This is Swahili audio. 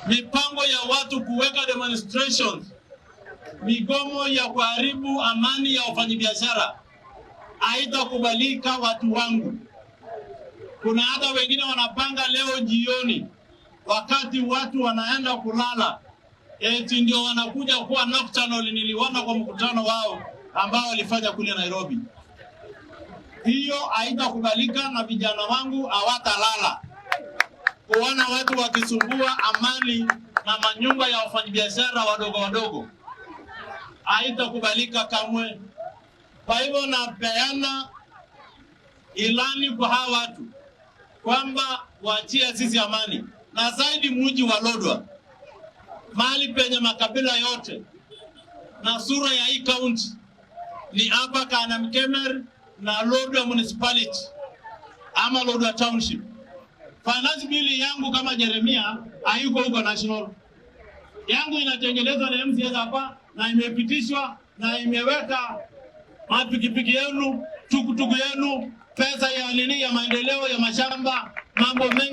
mipango ya watu kuweka demonstrations, migomo ya kuharibu amani ya wafanyabiashara haitakubalika watu wangu. Kuna hata wengine wanapanga leo jioni wakati watu wanaenda kulala eti ndio wanakuja kuwa nocturnal. Niliona kwa mkutano wao ambao walifanya kule Nairobi. Hiyo haitakubalika na vijana wangu hawatalala. Kuona watu wakisumbua amani na manyumba ya wafanyabiashara wadogo wadogo haitakubalika kamwe. Kwa hivyo napeana ilani kwa hawa watu kwamba waachie sisi amani, na zaidi mji wa Lodwar, mahali penye makabila yote, na sura ya hii county ni hapa Kanamkemer na Lodwar municipality ama Lodwar township. Finance bill yangu kama Jeremia haiko huko national. Yangu inatengenezwa na MCA hapa na imepitishwa na imeweka mapikipiki yenu, tukutuku yenu, pesa ya nini ya maendeleo ya mashamba, mambo mengi.